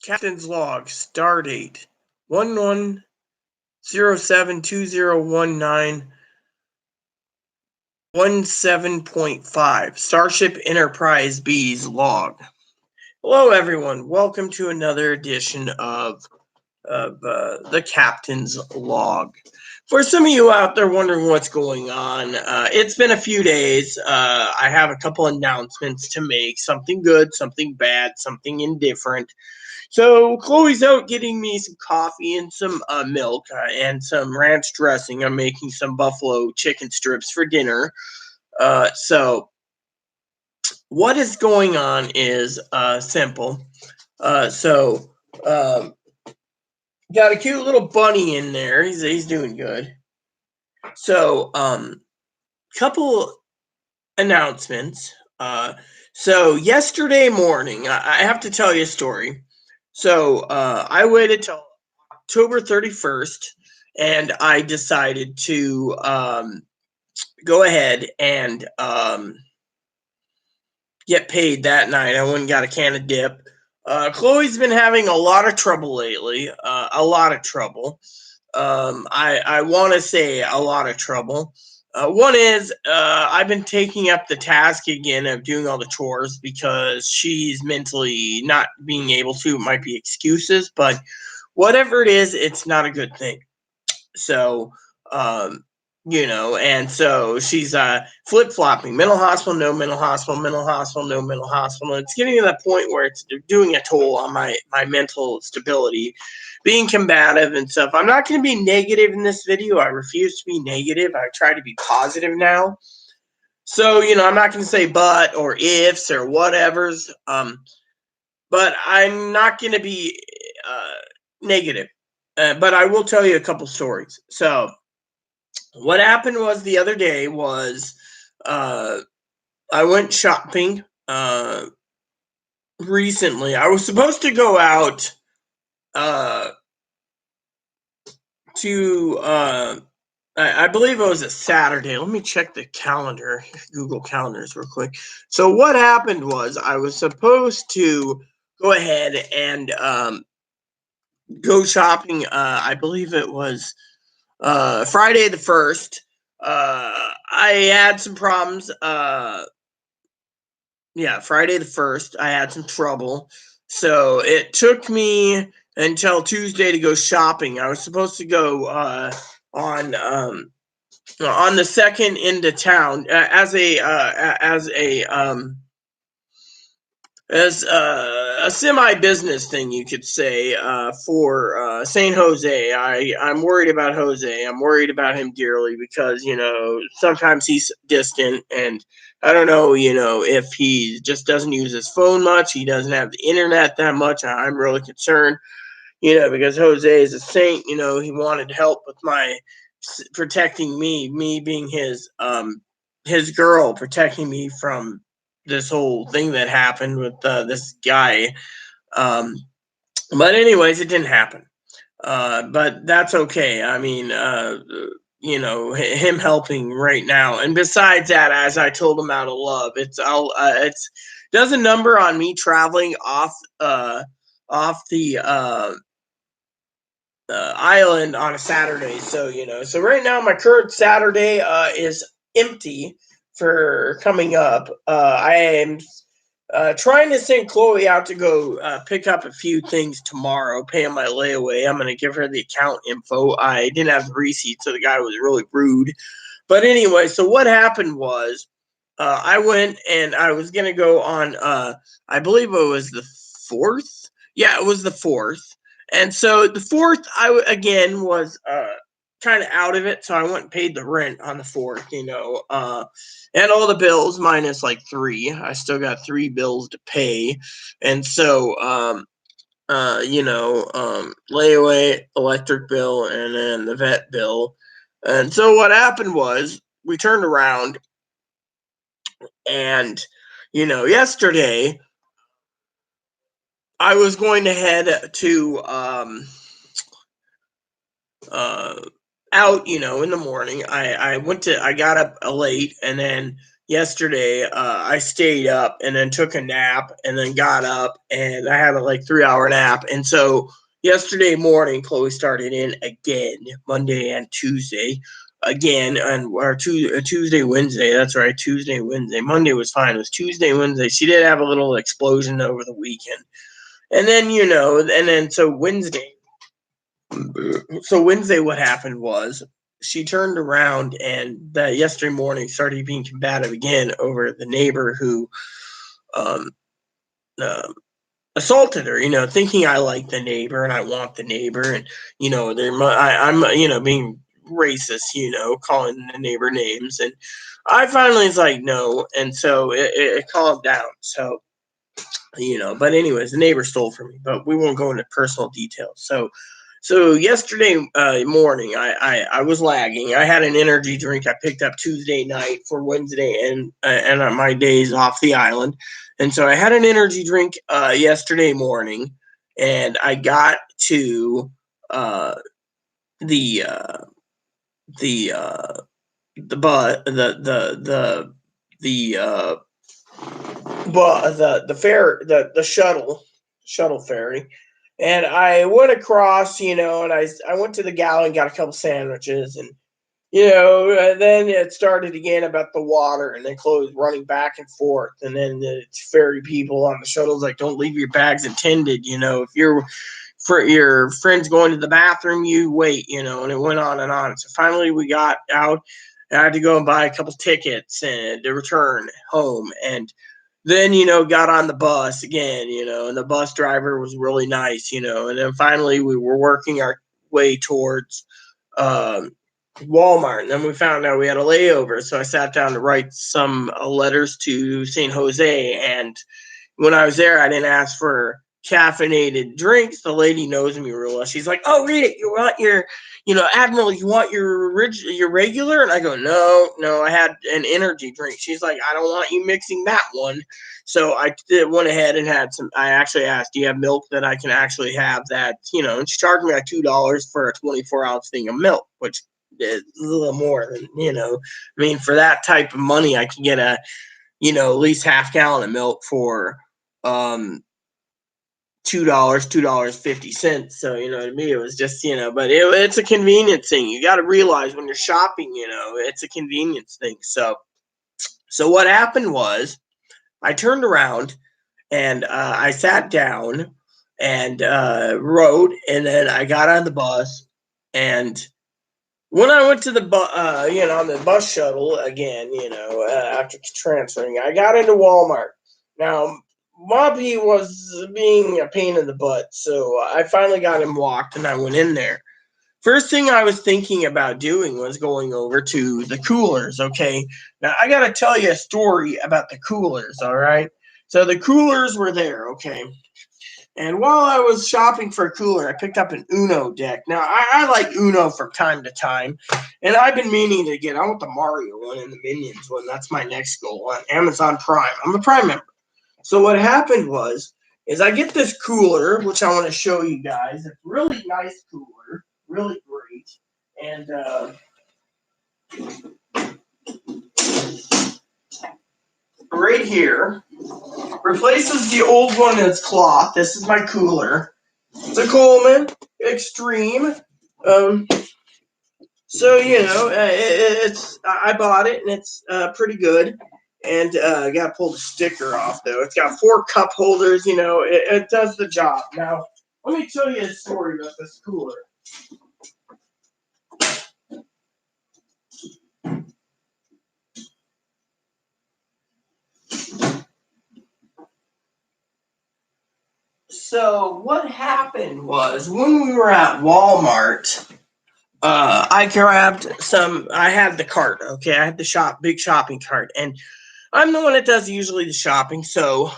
Captain's log, star date 1107201917.5, Starship Enterprise B's log. Hello, everyone. Welcome to another edition of the Captain's log. For some of you out there wondering what's going on, it's been a few days. I have a couple announcements to make, something good, something bad, something indifferent. So Chloe's out getting me some coffee and some milk and some ranch dressing. I'm making some buffalo chicken strips for dinner. So what is going on is simple. Got a cute little bunny in there. He's doing good. So couple announcements. So yesterday morning, I have to tell you a story. So I waited till October 31st, and I decided to go ahead and get paid that night. I went and got a can of dip. Chloe's been having a lot of trouble lately. A lot of trouble. I want to say a lot of trouble. One is I've been taking up the task again of doing all the chores because she's mentally not being able to. It might be excuses, but whatever it is, it's not a good thing. So, and so she's flip-flopping, mental hospital, no mental hospital, mental hospital, no mental hospital. It's getting to that point where it's doing a toll on my mental stability, being combative and stuff. I'm not going to be negative in this video. I refuse to be negative. I try to be positive now. So, I'm not going to say but or ifs or whatevers. But I'm not going to be negative. But I will tell you a couple stories. So, what happened was the other day was I went shopping recently. I was supposed to go out to I believe it was a Saturday. Let me check the calendar, Google Calendars real quick. So what happened was I was supposed to go ahead and go shopping. I believe it was Friday the 1st. I had some problems. Friday the 1st, I had some trouble. So it took me until Tuesday to go shopping. I was supposed to go on the 2nd into town as a semi-business thing, you could say, for St. Jose. I'm worried about Jose. I'm worried about him dearly because, sometimes he's distant and I don't know, if he just doesn't use his phone much. He doesn't have the internet that much. I'm really concerned, because Jose is a saint. He wanted help with my protecting me being his girl, protecting me from this whole thing that happened with this guy. But anyways, it didn't happen. But that's okay. I mean, him helping right now. And besides that, as I told him out of love, it's does a number on me traveling off the island on a Saturday. So, so right now my current Saturday is empty for coming up. I am trying to send Chloe out to go pick up a few things tomorrow, paying my layaway. I'm going to give her the account info. I didn't have the receipt, so the guy was really rude. But anyway, so what happened was I went and I was going to go on, I believe it was the 4th. Yeah, it was the 4th. And so the 4th, again was kind of out of it. So I went and paid the rent on the 4th, and all the bills minus like 3. I still got 3 bills to pay. And so, layaway, electric bill, and then the vet bill. And so what happened was we turned around and, yesterday I was going to head to out, in the morning. I got up late and then yesterday, I stayed up and then took a nap and then got up and I had a like 3 hour nap. And so yesterday morning, Chloe started in again, Monday and Tuesday. Again, and or Tuesday, Wednesday. That's right, Tuesday, Wednesday. Monday was fine. It was Tuesday, Wednesday. She did have a little explosion over the weekend, and then and then so Wednesday, what happened was she turned around and that yesterday morning started being combative again over the neighbor who um, uh, assaulted her. Thinking I like the neighbor and I want the neighbor, and I'm being racist. Calling the neighbor names, and I finally was like no, and so it calmed down. But anyways, the neighbor stole from me, but we won't go into personal details. So yesterday morning, I was lagging. I had an energy drink I picked up Tuesday night for Wednesday and my days off the island, and so I had an energy drink yesterday morning, and I got to the the the but the the fair the shuttle ferry, and I went across, and I went to the galley and got a couple sandwiches, and then it started again about the water, and then Chloe's running back and forth, and then the ferry people on the shuttles like, don't leave your bags attended, if you're for your friends going to the bathroom, you wait, and it went on and on. So finally we got out. I had to go and buy a couple tickets and to return home, and then got on the bus again, and the bus driver was really nice, and then finally we were working our way towards um, Walmart, and then we found out we had a layover, so I sat down to write some letters to St. Jose. And when I was there, I didn't ask for caffeinated drinks. The lady knows me real well. She's like, "Oh, read it. You want your, Admiral? You want your regular?" And I go, "No, no. I had an energy drink." She's like, "I don't want you mixing that one." So went ahead and had some. I actually asked, "Do you have milk that I can actually have that?" And she charged me like $2 for a 24-ounce thing of milk, which is a little more than I mean, for that type of money, I can get at least half gallon of milk for um $2.50. So to me it was just but it's a convenience thing. You got to realize when you're shopping, it's a convenience thing. So what happened was I turned around and I sat down and wrote, and then I got on the bus. And when I went to on the bus shuttle again, after transferring, I got into Walmart. Now, Moppy was being a pain in the butt, so I finally got him walked, and I went in there. First thing I was thinking about doing was going over to the coolers. Okay, now I got to tell you a story about the coolers. All right, so the coolers were there. Okay, and while I was shopping for a cooler, I picked up an Uno deck. Now, I like Uno from time to time, and I've been meaning to get. I want the Mario one and the Minions one. That's my next goal on Amazon Prime. I'm a Prime member. So what happened is I get this cooler, which I want to show you guys. It's a really nice cooler, really great, and right here replaces the old one that's cloth. This is my cooler. It's a Coleman Extreme. Um, so it's I bought it and it's pretty good. And I got to pull the sticker off though. It's got 4 cup holders. It does the job. Now let me tell you a story about this cooler. So what happened was when we were at Walmart, I grabbed some. I had the cart. Okay, I had the big shopping cart, and I'm the one that does usually the shopping. So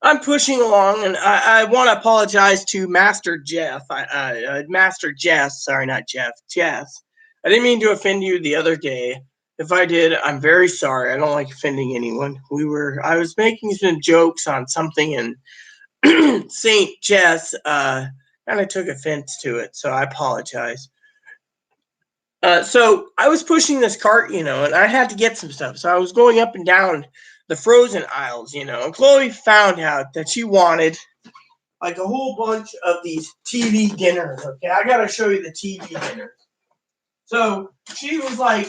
I'm pushing along, and I want to apologize to Master Jeff. Master Jess. Sorry, not Jeff. Jess. I didn't mean to offend you the other day. If I did, I'm very sorry. I don't like offending anyone. I was making some jokes on something, and Saint Jess kind of took offense to it, so I apologize. So I was pushing this cart, and I had to get some stuff. So I was going up and down the frozen aisles, and Chloe found out that she wanted like a whole bunch of these TV dinners. Okay, I gotta show you the TV dinners. So she was like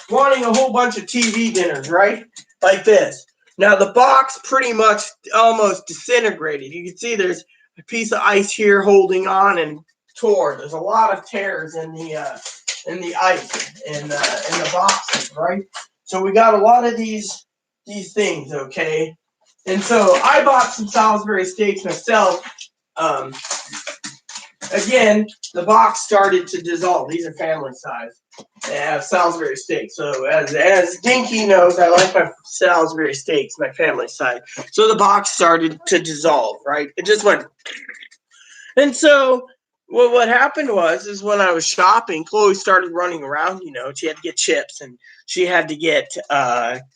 wanting a whole bunch of TV dinners, right? Like this. Now the box pretty much almost disintegrated. You can see there's a piece of ice here holding on and tore. There's a lot of tears in the ice in the boxes, right? So we got a lot of these things, okay? And so I bought some Salisbury steaks myself. Um, Again, the box started to dissolve. These are family size. They have Salisbury steaks. So as Dinky knows, I like my Salisbury steaks, my family side. So the box started to dissolve, right? It just went. And so what happened is when I was shopping, Chloe started running around. She had to get chips and she had to get her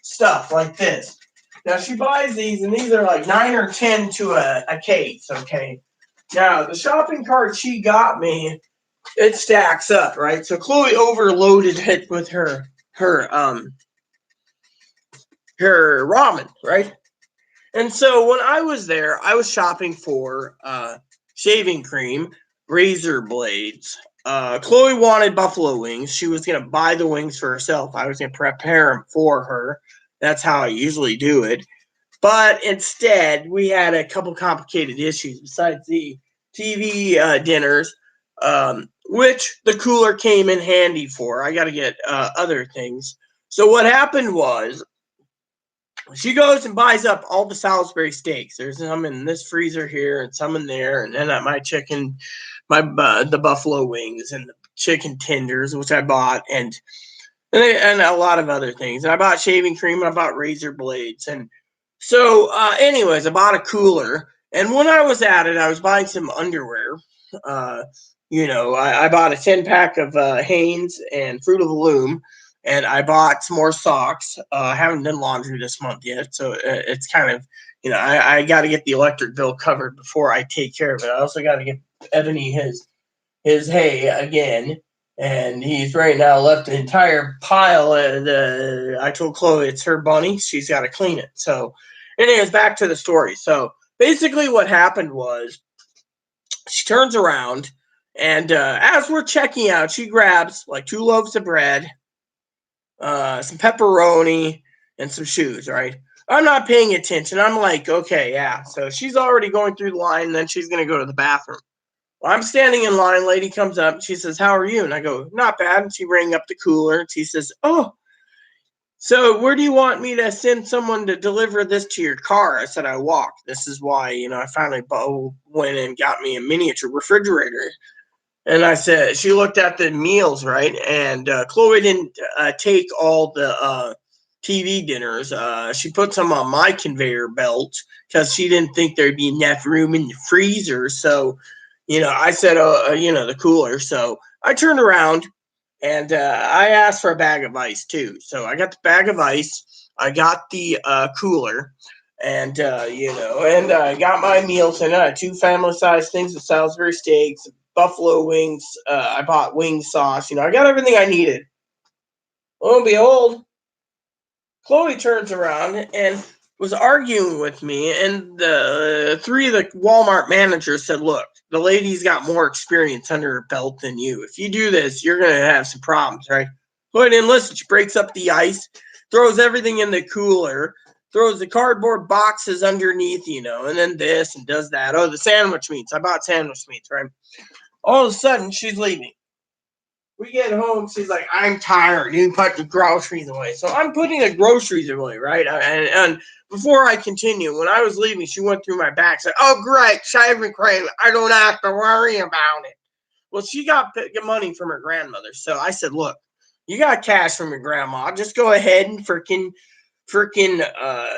stuff like this. Now she buys these, and these are like 9 or 10 to a case. Okay. Now the shopping cart she got me, it stacks up, right? So Chloe overloaded it with her ramen, right? And so when I was there, I was shopping for shaving cream, razor blades. Chloe wanted buffalo wings. She was gonna buy the wings for herself. I was gonna prepare them for her. That's how I usually do it. But instead, we had a couple complicated issues besides the TV dinners, which the cooler came in handy for. I got to get other things. So what happened was she goes and buys up all the Salisbury steaks. There's some in this freezer here and some in there, and then my chicken, the buffalo wings and the chicken tenders, which I bought, and a lot of other things. And I bought shaving cream and I bought razor blades. And so, anyways, I bought a cooler. And when I was at it, I was buying some underwear. I bought a 10-pack of Hanes and Fruit of the Loom. And I bought some more socks. I haven't done laundry this month yet. So it's kind of, I got to get the electric bill covered before I take care of it. I also got to get Ebony his hay again, and he's right now left an entire pile. I told Chloe it's her bunny; she's got to clean it. So, anyways, back to the story. So basically, what happened was she turns around, and as we're checking out, she grabs like 2 loaves of bread, some pepperoni, and some shoes. Right. I'm not paying attention. I'm like, okay, yeah. So she's already going through the line, and then she's going to go to the bathroom. Well, I'm standing in line. Lady comes up. She says, "How are you?" And I go, "Not bad." And she rang up the cooler. And she says, "Oh, so where do you want me to send someone to deliver this to your car?" I said, "I walked. This is why, I finally went and got me a miniature refrigerator." And I said, she looked at the meals, right? And Chloe didn't take all the TV dinners. She put some on my conveyor belt because she didn't think there'd be enough room in the freezer. So, I said, the cooler. So I turned around and I asked for a bag of ice too. So I got the bag of ice. I got the cooler. And and I got my meals and 2 family-sized things of Salisbury steaks, buffalo wings. I bought wing sauce. I got everything I needed. Lo and behold, Chloe turns around and was arguing with me, and the 3 of the Walmart managers said, "Look, the lady's got more experience under her belt than you. If you do this, you're going to have some problems, right?" Chloe didn't listen. She breaks up the ice, throws everything in the cooler, throws the cardboard boxes underneath, and then this and does that. Oh, the sandwich meats. I bought sandwich meats, right? All of a sudden, she's leaving. We get home, she's like, "I'm tired. You put the groceries away." So I'm putting the groceries away, right? And before I continue, when I was leaving, she went through my bag, said, "Oh, great, shaving cream. I don't have to worry about it." Well, she got money from her grandmother. So I said, "Look, you got cash from your grandma. Just go ahead and freaking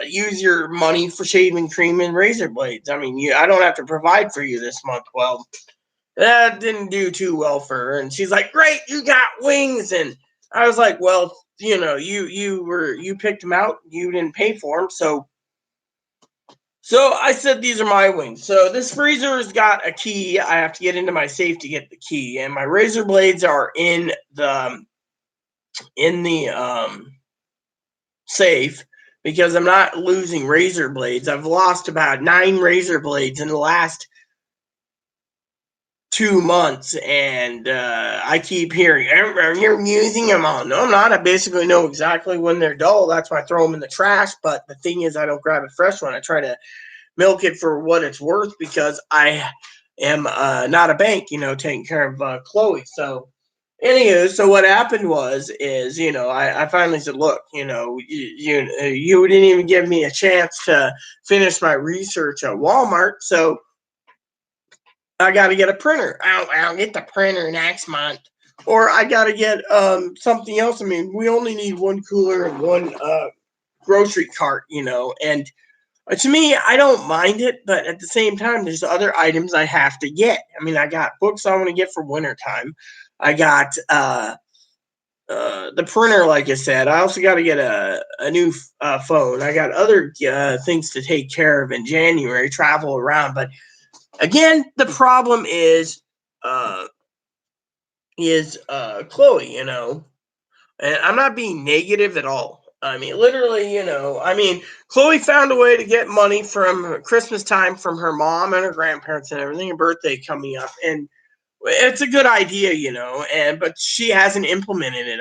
use your money for shaving cream and razor blades. I mean, I don't have to provide for you this month." Well, that didn't do too well for her, and she's like, "Great, you got wings." And I was like, "Well, you picked them out, you didn't pay for them, so So I said these are my wings. So this freezer's got a key. I have to get into my safe to get the key, and my razor blades are in the safe because I'm not losing razor blades. I've lost about 9 razor blades in the last 2 months, and I keep hearing you're using them all. No, I'm not. I basically know exactly when they're dull. That's why I throw them in the trash. But the thing is, I don't grab a fresh one. I try to milk it for what it's worth because I am not a bank, taking care of Chloe. So, anywho, so what happened is, I finally said, look, you didn't even give me a chance to finish my research at Walmart, so I got to get a printer. I'll get the printer next month. Or I got to get something else. I mean, we only need one cooler and one grocery cart, and to me, I don't mind it, but at the same time, there's other items I have to get. I mean, I got books I want to get for wintertime. I got the printer, like I said. I also got to get a new phone. I got other things to take care of in January, travel around. But again, the problem uh, is Chloe, and I'm not being negative at all. I mean, literally, Chloe found a way to get money from Christmas time from her mom and her grandparents and everything, her birthday coming up. And it's a good idea, but she hasn't implemented it.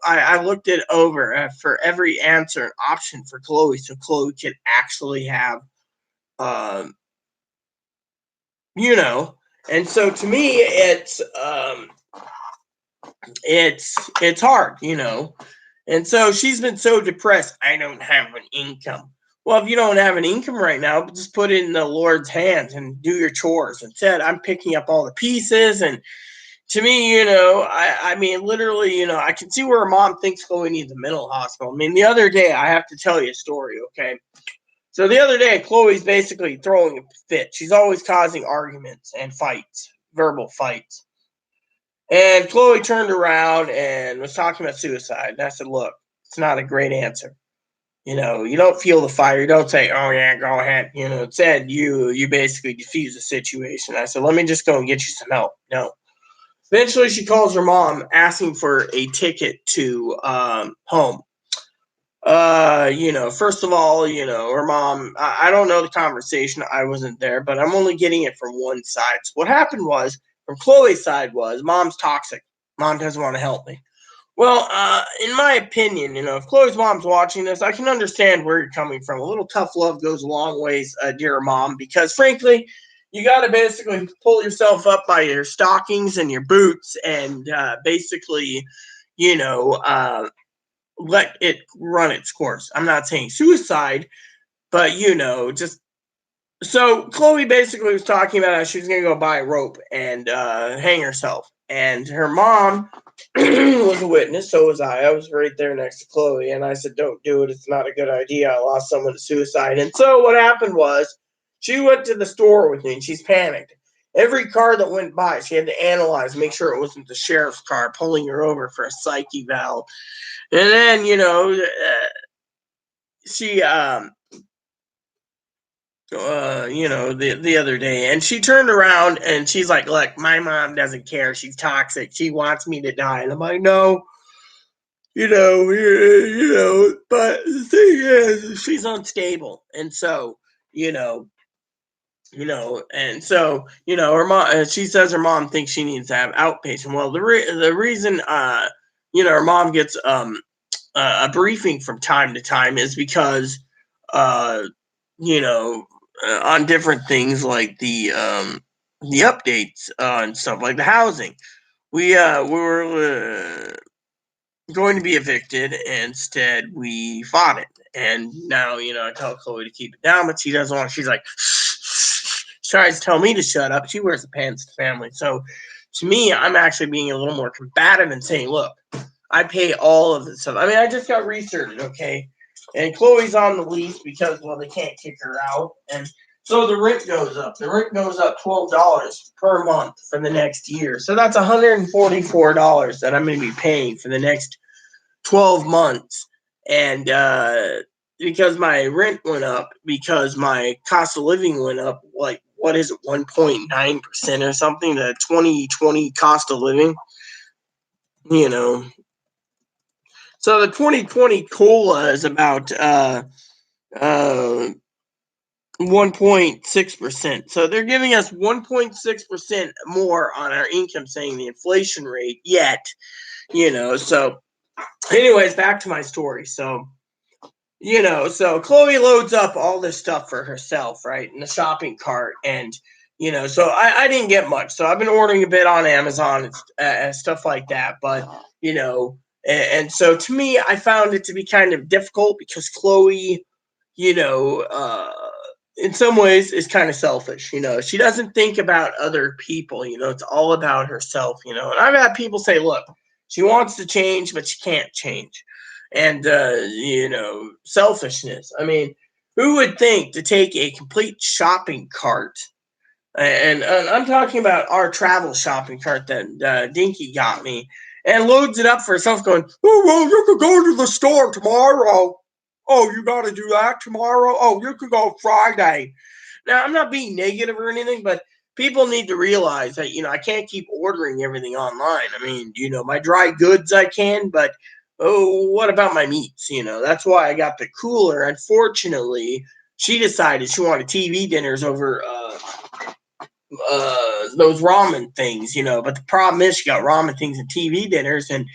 I looked it over for every answer and option for Chloe so Chloe could actually have, um, you know, and so to me, it's hard, And so she's been so depressed. I don't have an income. Well, if you don't have an income right now, just put it in the Lord's hands and do your chores. Instead, I'm picking up all the pieces. And to me, I mean, literally, I can see where her mom thinks Chloe needs a mental hospital. I mean, the other day, I have to tell you a story, okay? So the other day, Chloe's basically throwing a fit. She's always causing arguments and fights, verbal fights. And Chloe turned around and was talking about suicide. And I said, look, it's not a great answer. You don't feel the fire. You don't say, oh, yeah, go ahead. Instead, you basically defuse the situation. I said, let me just go and get you some help. No. Eventually, she calls her mom asking for a ticket to home. First of all, her mom, I don't know the conversation. I wasn't there, but I'm only getting it from one side. So what happened was, from Chloe's side was, mom's toxic. Mom doesn't want to help me. Well, in my opinion, if Chloe's mom's watching this, I can understand where you're coming from. A little tough love goes a long ways, dear mom, because frankly, you got to basically pull yourself up by your stockings and your boots and basically, you know, uh, let it run its course. I'm not saying suicide, but just so Chloe basically was talking about how she was going to go buy a rope and hang herself. And her mom was a witness, so was I. I was right there next to Chloe, and I said, don't do it. It's not a good idea. I lost someone to suicide. And so what happened was she went to the store with me, and she's panicked. Every car that went by, she had to analyze, make sure it wasn't the sheriff's car pulling her over for a psych eval. And then, she the other day, and she turned around and she's like, look, my mom doesn't care, she's toxic, she wants me to die. And I'm like, no, but the thing is she's unstable. And so you know and so her mom, she says her mom thinks she needs to have outpatient. Well, the reason her mom gets a briefing from time to time is because uh you know on different things like the updates and stuff like the housing. We were going to be evicted, and instead we fought it. And now I tell Chloe to keep it down, but she doesn't want. She's like, she tries to tell me to shut up. She wears the pants to family. So to me, I'm actually being a little more combative and saying, look, I pay all of this stuff. I mean, I just got researched, okay? And Chloe's on the lease because, well, they can't kick her out. And so the rent goes up. The rent goes up $12 per month for the next year. So that's $144 that I'm going to be paying for the next 12 months. And because my rent went up, because my cost of living went up, like, what is it, 1.9% or something, the 2020 cost of living, you know. So the 2020 COLA is about uh 1.6%. So they're giving us 1.6% more on our income, saying the inflation rate yet, So anyways, back to my story. So so Chloe loads up all this stuff for herself, right, in the shopping cart. And, so I didn't get much. So I've been ordering a bit on Amazon and stuff like that. But, and so to me, I found it to be kind of difficult because Chloe, in some ways is kind of selfish. She doesn't think about other people. It's all about herself. And I've had people say, look, she wants to change, but she can't change. And selfishness. I mean, who would think to take a complete shopping cart, and I'm talking about our travel shopping cart that Dinky got me, and loads it up for herself, going, oh, well, you could go to the store tomorrow. Oh, you got to do that tomorrow? Oh, you could go Friday. Now, I'm not being negative or anything, but people need to realize that, I can't keep ordering everything online. I mean, my dry goods I can, but what about my meats? That's why I got the cooler. Unfortunately, she decided she wanted TV dinners over those ramen things, but the problem is she got ramen things and TV dinners, and,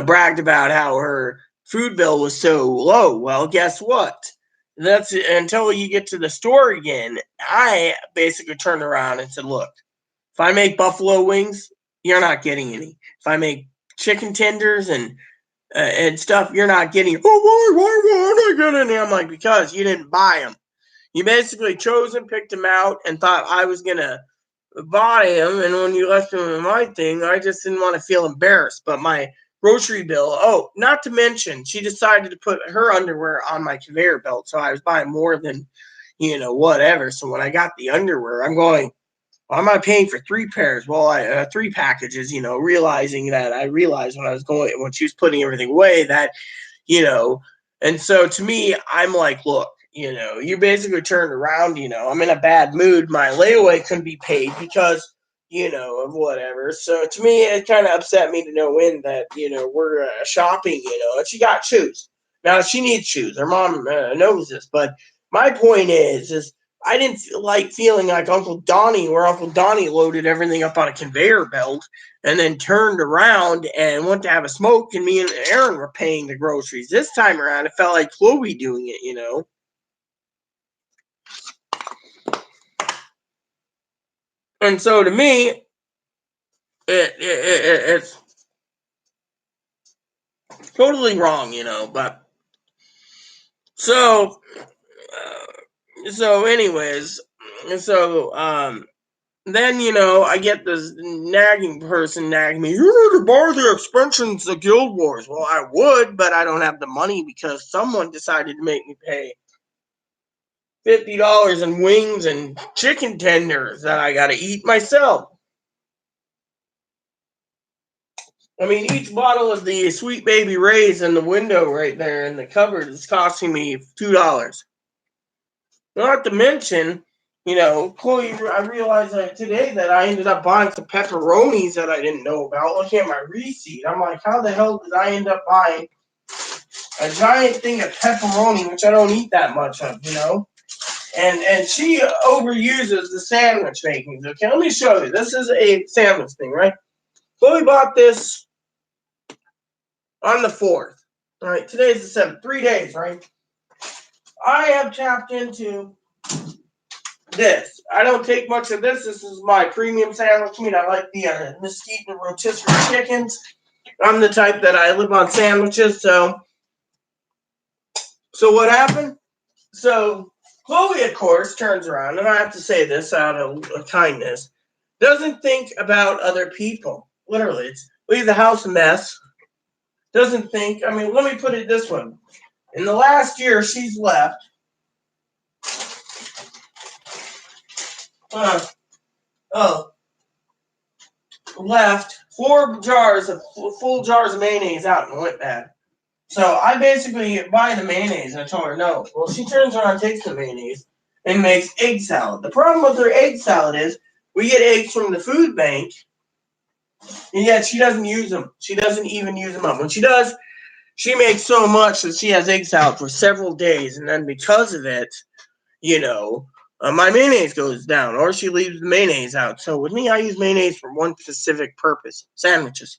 bragged about how her food bill was so low. Well, guess what? That's until you get to the store again. I basically turned around and said, look, if I make buffalo wings, you're not getting any. If I make chicken tenders and stuff, you're not getting. Oh, why won't I get any? I'm like, because you didn't buy them. You basically chose and picked them out and thought I was gonna buy them. And when you left them in my thing, I just didn't want to feel embarrassed. But my grocery bill. Oh, not to mention, she decided to put her underwear on my conveyor belt, so I was buying more than whatever. So when I got the underwear, I'm going, why am I paying for three pairs? Well, three packages. Realizing that I realized when she was putting everything away that and so to me, I'm like, look, you basically turned around. I'm in a bad mood. My layaway couldn't be paid because of whatever. So to me, it kind of upset me to no end that we're shopping. And she got shoes. Now she needs shoes. Her mom knows this, but my point is I didn't like feeling like Uncle Donnie, where Uncle Donnie loaded everything up on a conveyor belt and then turned around and went to have a smoke, and me and Aaron were paying the groceries. This time around, it felt like Chloe doing it. And so to me, it's totally wrong. But so, anyways, then I get this nagging person nagging me. You need to buy the expansions of Guild Wars. Well, I would, but I don't have the money because someone decided to make me pay $50 in wings and chicken tenders that I got to eat myself. I mean, each bottle of the Sweet Baby Ray's in the window right there in the cupboard is costing me $2. Not to mention, Chloe, I realized today that I ended up buying some pepperonis that I didn't know about. Looking at my receipt, I'm like, how the hell did I end up buying a giant thing of pepperoni, which I don't eat that much of? And she overuses the sandwich makings. Okay, let me show you. This is a sandwich thing, right? Chloe bought this on the 4th. All right, today's the 7th. 3 days, right? I have tapped into this. I don't take much of this. This is my premium sandwich meat. I like the mesquite and rotisserie chickens. I'm the type that I live on sandwiches. So what happened? So Chloe, of course, turns around, and I have to say this out of kindness, doesn't think about other people. Literally, it's leave the house a mess. Doesn't think. I mean, let me put it this way. In the last year, she's left. Left 4 jars of full jars of mayonnaise out and went bad. So I basically buy the mayonnaise, and I told her no. Well, she turns around, takes the mayonnaise, and makes egg salad. The problem with her egg salad is we get eggs from the food bank, and yet she doesn't use them. She doesn't even use them up. When she does, she makes so much that she has egg salad for several days, and then because of it, you know, my mayonnaise goes down, or she leaves the mayonnaise out. So with me, I use mayonnaise for one specific purpose: sandwiches.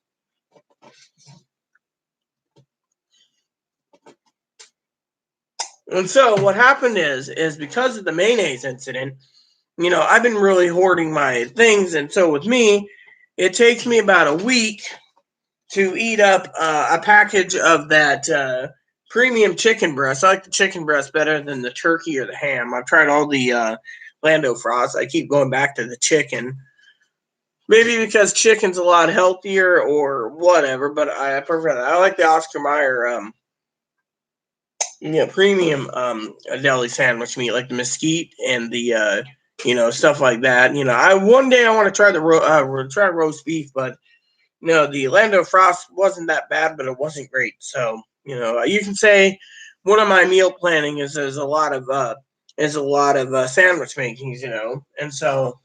And so what happened is because of the mayonnaise incident, I've been really hoarding my things, and so with me, it takes me about a week to eat up a package of that premium chicken breast. I like the chicken breast better than the turkey or the ham. I've tried all the Lando Frost. I keep going back to the chicken. Maybe because chicken's a lot healthier or whatever, but I prefer that. I like the Oscar Mayer premium deli sandwich meat, like the mesquite and the stuff like that. I one day I want to try try roast beef, but the Lando Frost wasn't that bad, but it wasn't great. So you can say one of my meal planning is a lot of sandwich makings, and so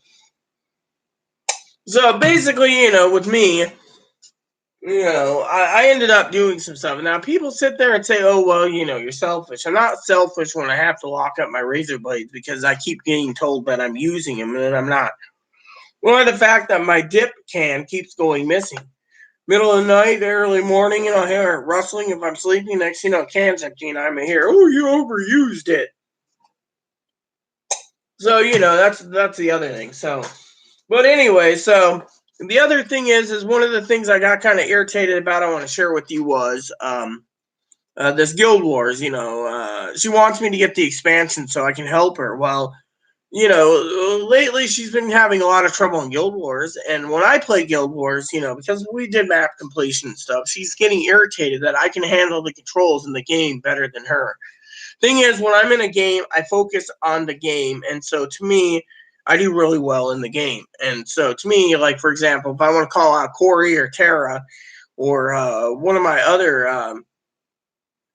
basically, with me, I ended up doing some stuff. Now, people sit there and say, oh, well, you're selfish. I'm not selfish when I have to lock up my razor blades because I keep getting told that I'm using them and I'm not. Or the fact that my dip can keeps going missing. Middle of the night, early morning, I hear it rustling if I'm sleeping. Next thing can's empty, and I'm here. Oh, you overused it. So, that's the other thing. So, but anyway, so the other thing is one of the things I got kind of irritated about. I want to share with you was this Guild Wars. She wants me to get the expansion so I can help her. Well, lately she's been having a lot of trouble in Guild Wars, and when I play Guild Wars, because we did map completion and stuff, she's getting irritated that I can handle the controls in the game better than her. Thing is, when I'm in a game, I focus on the game, and so to me, I do really well in the game. And so to me, like for example, if I want to call out Corey or Tara or one of my other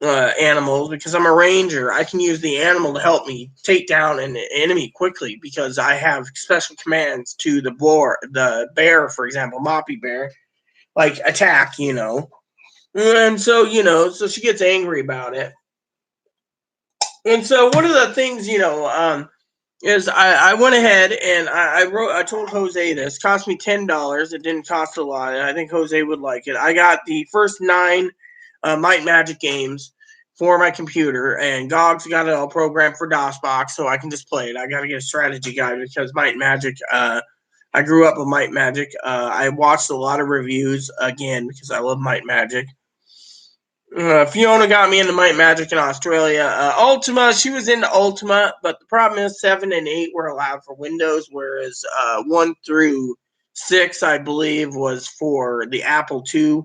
animals, because I'm a ranger, I can use the animal to help me take down an enemy quickly because I have special commands to the bear, for example, Moppy Bear, like attack, And so, so she gets angry about it. And so one of the things, is I went ahead and I told Jose this cost me $10. It didn't cost a lot, and I think Jose would like it. I got the first 9 Might and Magic games for my computer, and GOG's got it all programmed for DOSBox, so I can just play it. I got to get a strategy guide because Might and Magic. I grew up with Might and Magic. I watched a lot of reviews again because I love Might and Magic. Fiona got me into Might and Magic in Australia. Ultima, she was into Ultima, but the problem is 7 and 8 were allowed for Windows, whereas 1 through 6, I believe, was for the Apple II.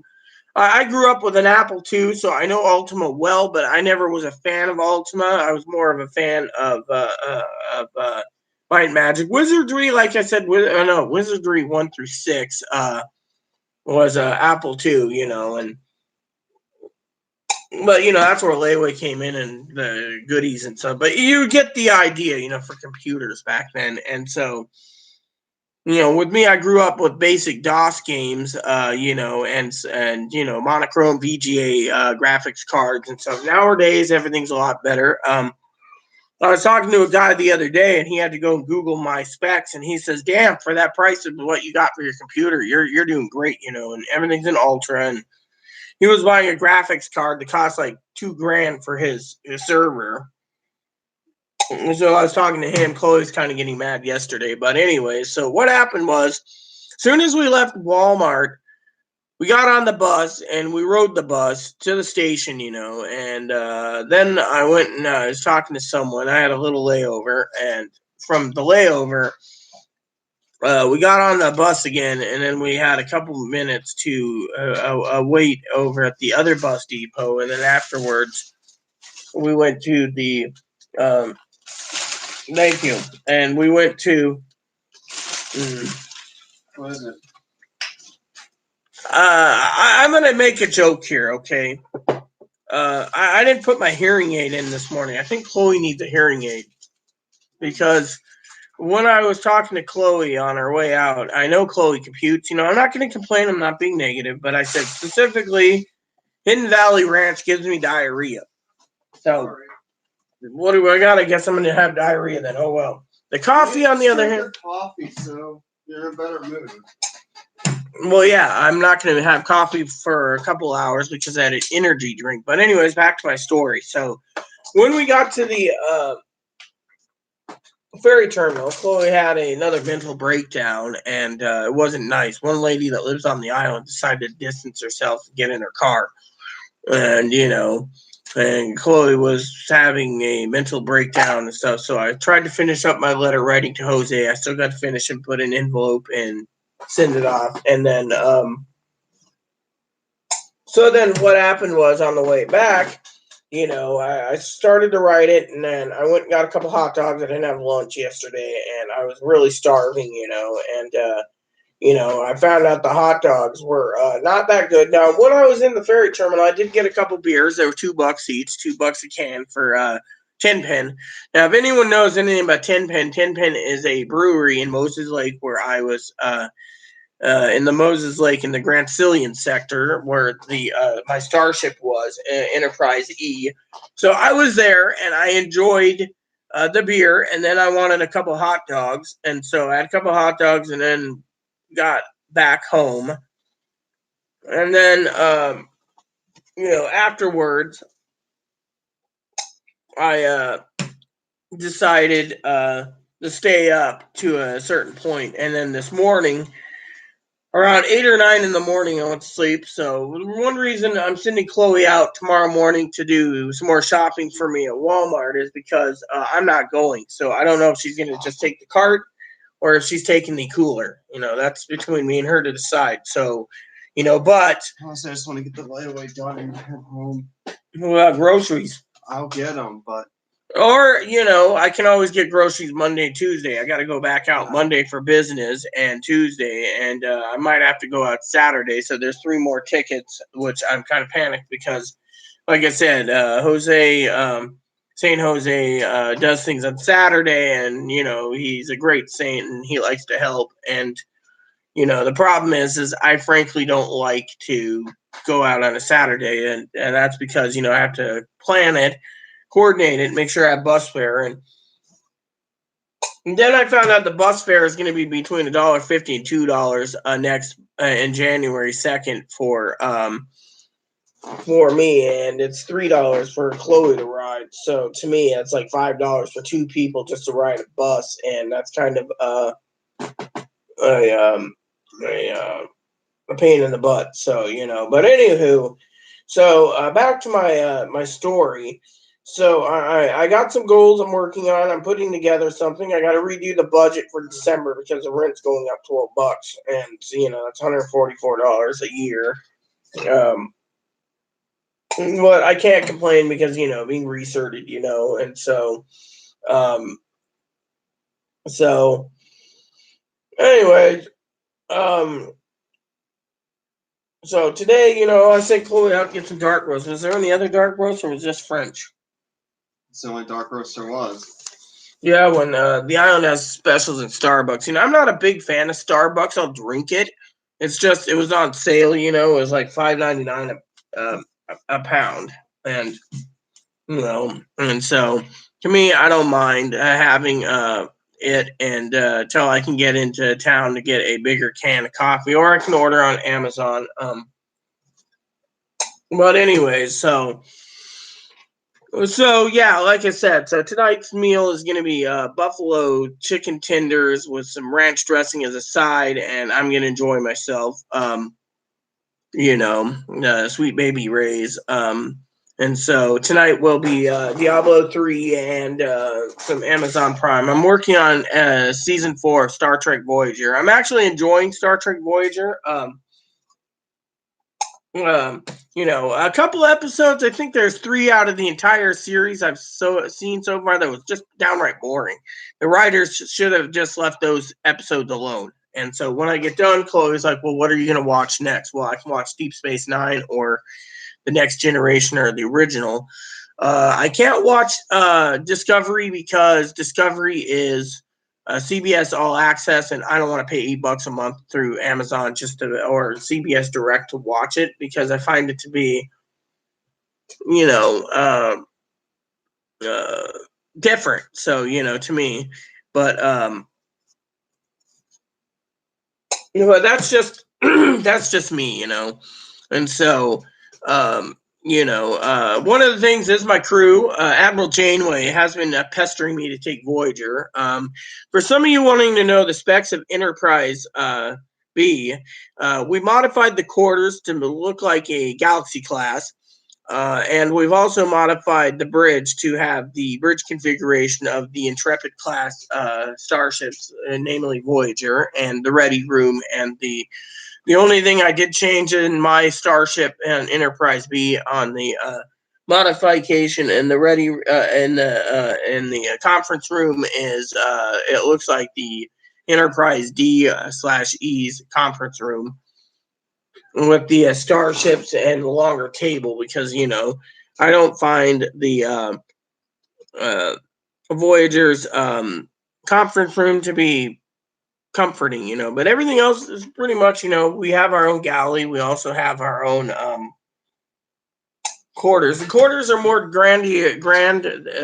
I grew up with an Apple II, so I know Ultima well, but I never was a fan of Ultima. I was more of a fan of Might and Magic. Wizardry, like I said, Wizardry 1 through 6 was Apple II, and but that's where layaway came in and the goodies and stuff. But you get the idea, for computers back then. And so, with me, I grew up with basic DOS games, and monochrome VGA graphics cards and stuff. Nowadays, everything's a lot better. I was talking to a guy the other day, and he had to go Google my specs, and he says, "Damn, for that price of what you got for your computer, you're doing great, and everything's in ultra." And he was buying a graphics card that cost like $2,000 for his server. And so I was talking to him. Chloe's kind of getting mad yesterday, but anyway. So what happened was, as soon as we left Walmart, we got on the bus and we rode the bus to the station, And then I went and I was talking to someone. I had a little layover, and from the layover, we got on the bus again, and then we had a couple of minutes to wait over at the other bus depot, and then afterwards, we went to the thank you, and we went to what is it? I'm gonna make a joke here, okay? I didn't put my hearing aid in this morning. I think Chloe needs a hearing aid because when I was talking to Chloe on our way out, I know Chloe computes. I'm not going to complain. I'm not being negative, but I said specifically, Hidden Valley Ranch gives me diarrhea. So what do I got? I guess I'm going to have diarrhea then. Oh well. The coffee, on the other hand, coffee, so you're in a better mood. Well, yeah, I'm not going to have coffee for a couple hours because I had an energy drink. But anyways, back to my story. So when we got to the ferry terminal, Chloe had another mental breakdown, and it wasn't nice. One lady that lives on the island decided to distance herself and get in her car. And, and Chloe was having a mental breakdown and stuff. So I tried to finish up my letter writing to Jose. I still got to finish and put an envelope and send it off. And then, so then what happened was on the way back, I started to write it, and then I went and got a couple hot dogs. I didn't have lunch yesterday, and I was really starving, and I found out the hot dogs were not that good. Now, when I was in the ferry terminal, I did get a couple beers. They were $2 each, $2 a can for Tenpen. Now, if anyone knows anything about Tenpen, Tenpen is a brewery in Moses Lake where I was in the Moses Lake in the Grand Cillian sector where the my starship was, Enterprise E. So I was there and I enjoyed the beer, and then I wanted a couple hot dogs, and so I had a couple hot dogs and then got back home. And then afterwards I decided to stay up to a certain point, and then this morning around 8 or 9 in the morning, I went to sleep. So one reason I'm sending Chloe out tomorrow morning to do some more shopping for me at Walmart is because I'm not going. So I don't know if she's going to just take the cart or if she's taking the cooler. That's between me and her to decide. So, but Honestly, I just want to get the layaway done and head home. Groceries. I'll get them, but. Or, I can always get groceries Monday, Tuesday. I got to go back out Monday for business and Tuesday, and I might have to go out Saturday. So there's 3 more tickets, which I'm kind of panicked because, like I said, St. Jose does things on Saturday, and, he's a great saint and he likes to help. And, the problem is I frankly don't like to go out on a Saturday, and that's because, I have to plan it, coordinate it, make sure I have bus fare, and then I found out the bus fare is going to be between $1.50 and $2 next in January 2nd for me, and it's $3 for Chloe to ride. So to me, it's like $5 for 2 people just to ride a bus, and that's kind of a pain in the butt. So but anywho, so back to my story. So I got some goals I'm working on. I'm putting together something. I got to redo the budget for December because the rent's going up $12, and that's $144 a year. But I can't complain because being recerted, and so so anyways, so today, I sent Chloe out to get some dark roast. Was there any other dark roast, or was this French? It's the only dark roast there was. Yeah, when the island has specials at Starbucks. I'm not a big fan of Starbucks. I'll drink it. It's just it was on sale. It was like $5.99 a pound, and and so to me, I don't mind having it and till I can get into town to get a bigger can of coffee, or I can order on Amazon. But anyways, so yeah, like I said, so tonight's meal is going to be buffalo chicken tenders with some ranch dressing as a side, and I'm going to enjoy myself. Sweet Baby Ray's. And so tonight will be Diablo 3 and some Amazon Prime. I'm working on season 4 of Star Trek Voyager. I'm actually enjoying Star Trek Voyager. A couple episodes. I think there's 3 out of the entire series I've seen so far that was just downright boring. The writers should have just left those episodes alone. And so when I get done, Chloe's like, "Well, what are you going to watch next?" Well, I can watch Deep Space Nine or the next generation or the original. I can't watch Discovery because Discovery is CBS All Access, and I don't want to pay $8 a month through Amazon or CBS Direct to watch it, because I find it to be, different. So, to me, but that's just that's just me, and so one of the things is my crew. Admiral Janeway has been pestering me to take Voyager. For some of you wanting to know the specs of Enterprise B, we modified the quarters to look like a Galaxy class. And we've also modified the bridge to have the bridge configuration of the Intrepid class starships, namely Voyager, and the Ready Room. And the only thing I did change in my starship and Enterprise B on the modification in the Ready in the conference room is it looks like the Enterprise D / E's conference room, with the starships and the longer table, because I don't find the Voyager's conference room to be comforting, but everything else is pretty much, we have our own galley. We also have our own quarters. The quarters are more grand,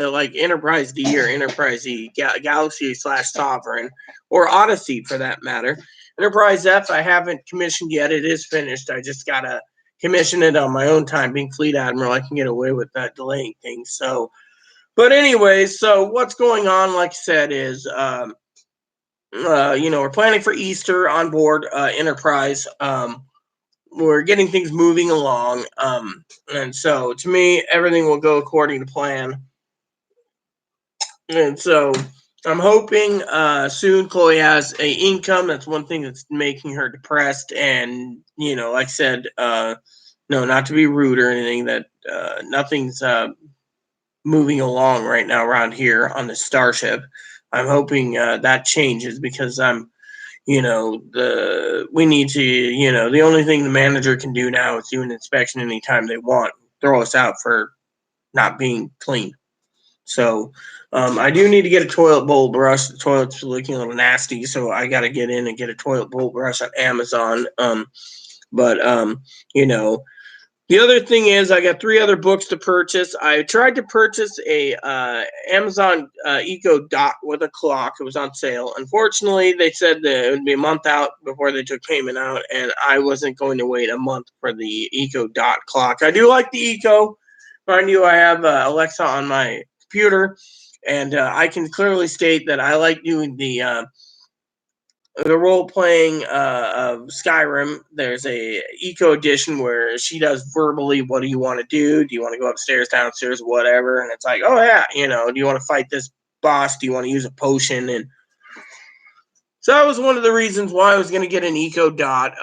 like Enterprise D or Enterprise E, Galaxy / Sovereign, or Odyssey for that matter. Enterprise F, I haven't commissioned yet. It is finished. I just got to commission it on my own time. Being Fleet Admiral, I can get away with that delaying things. So, but anyways, so what's going on, like I said, is, we're planning for Easter on board Enterprise. We're getting things moving along. And so, to me, everything will go according to plan. And so, I'm hoping soon Chloe has a income. That's one thing that's making her depressed. And, like I said, no, not to be rude or anything, that nothing's moving along right now around here on the starship. I'm hoping that changes, because we need to, the only thing the manager can do now is do an inspection anytime they want, throw us out for not being clean. So I do need to get a toilet bowl brush. The toilet's looking a little nasty, so I got to get in and get a toilet bowl brush on Amazon. The other thing is, I got 3 other books to purchase. I tried to purchase a Amazon Eco Dot with a clock. It was on sale. Unfortunately, they said that it would be a month out before they took payment out, and I wasn't going to wait a month for the Eco Dot clock. I do like the Eco. Mind you, I have Alexa on my computer, and I can clearly state that I like doing the role playing of Skyrim. There's a eco edition where she does verbally, what do you want to do? Do you want to go upstairs, downstairs, whatever? And it's like, oh yeah, do you want to fight this boss? Do you want to use a potion? And so that was one of the reasons why I was going to get an Eco Dot.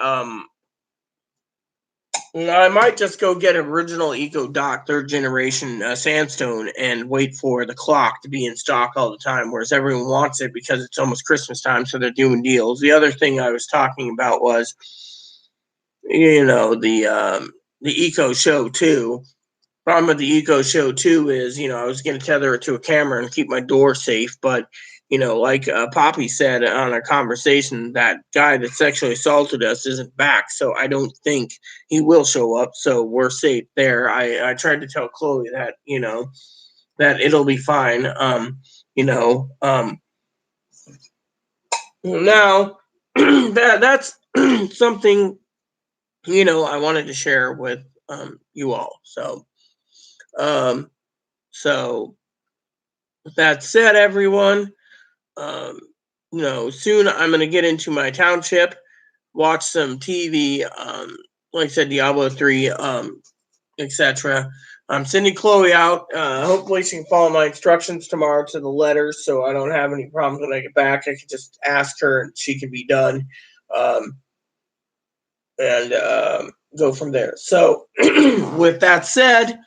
I might just go get original Eco Dot 3rd generation sandstone and wait for the clock to be in stock all the time, whereas everyone wants it because it's almost Christmas time, so they're doing deals. The other thing I was talking about was, the Eco Show 2. Problem with the Eco Show 2 is, I was going to tether it to a camera and keep my door safe, but like Poppy said on our conversation, that guy that sexually assaulted us isn't back, so I don't think he will show up, so we're safe there. I tried to tell Chloe that, that it'll be fine. Now, that's something, I wanted to share with you all. So, with that said, everyone, soon I'm going to get into my township, watch some TV, like I said, Diablo 3, etc. I'm sending Chloe out. Hopefully she can follow my instructions tomorrow to the letter, so I don't have any problems when I get back. I can just ask her and she can be done, and go from there. So with that said,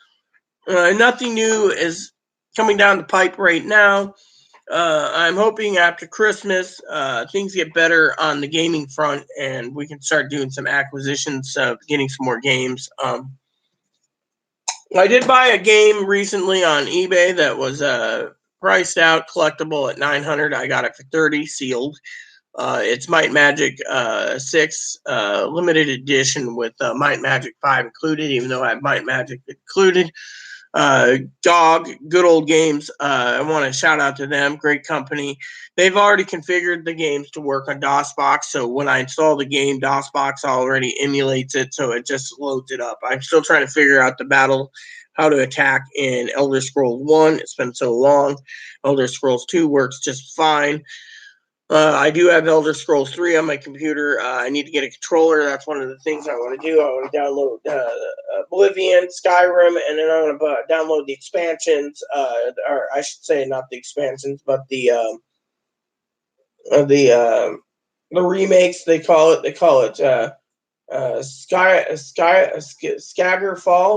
nothing new is coming down the pipe right now. I'm hoping after Christmas, things get better on the gaming front, and we can start doing some acquisitions, getting some more games. I did buy a game recently on eBay that was priced out collectible at $900. I got it for $30 sealed. It's Might Magic 6 limited edition with Might Magic 5 included, even though I have Might Magic included. GOG, Good Old Games. I want to shout out to them. Great company. They've already configured the games to work on DOSBox. So when I install the game, DOSBox already emulates it. So it just loads it up. I'm still trying to figure out the battle, how to attack in Elder Scrolls 1. It's been so long. Elder Scrolls 2 works just fine. I do have Elder Scrolls 3 on my computer. I need to get a controller. That's one of the things I want to do. I want to download Oblivion, Skyrim, and then I want to download the expansions. Or I should say, not the expansions, but the remakes. They call it Skaggerfall.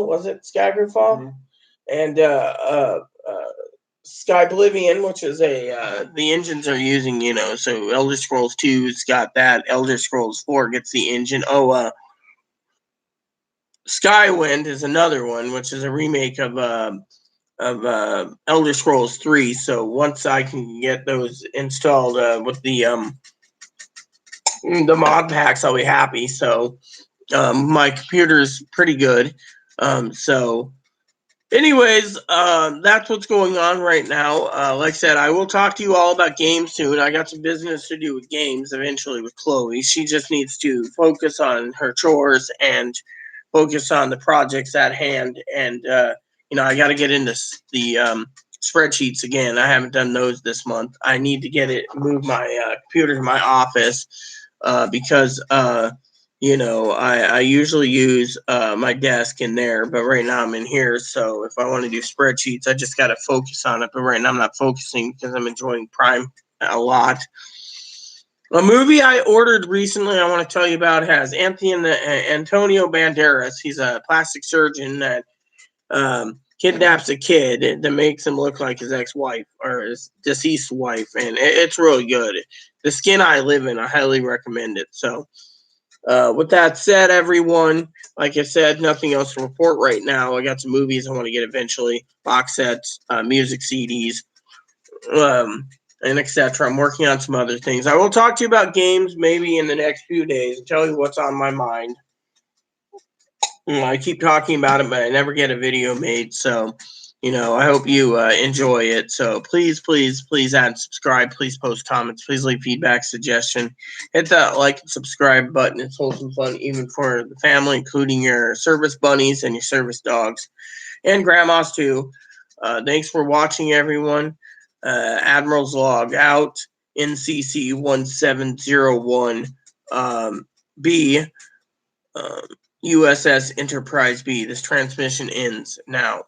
Was it Skaggerfall? Mm-hmm. And Sky Oblivion, which is the engines are using, so Elder Scrolls 2's got that. Elder Scrolls 4 gets the engine. Skywind is another one, which is a remake of Elder Scrolls 3. So once I can get those installed with the mod packs, I'll be happy. So my computer's pretty good. Anyways, that's what's going on right now. Like I said, I will talk to you all about games soon. I got some business to do with games eventually with Chloe. She just needs to focus on her chores and focus on the projects at hand. And, I got to get into the spreadsheets again. I haven't done those this month. I need to move my computer to my office because I usually use my desk in there, but right now I'm in here. So if I want to do spreadsheets, I just got to focus on it. But right now I'm not focusing because I'm enjoying Prime a lot. A movie I ordered recently I want to tell you about has Antonio Banderas. He's a plastic surgeon that kidnaps a kid that makes him look like his ex-wife or his deceased wife. And it's really good. The Skin I Live In, I highly recommend it. So with that said, everyone, like I said, nothing else to report right now. I got some movies I want to get eventually, box sets, music CDs, and etc. I'm working on some other things. I will talk to you about games maybe in the next few days and tell you what's on my mind. I keep talking about it, but I never get a video made. So, I hope you enjoy it. So please, please, please add and subscribe. Please post comments. Please leave feedback, suggestion. Hit that like and subscribe button. It's wholesome fun, even for the family, including your service bunnies and your service dogs and grandmas too. Thanks for watching, everyone. Admiral's Log out. NCC 1701 B. USS Enterprise B. This transmission ends now.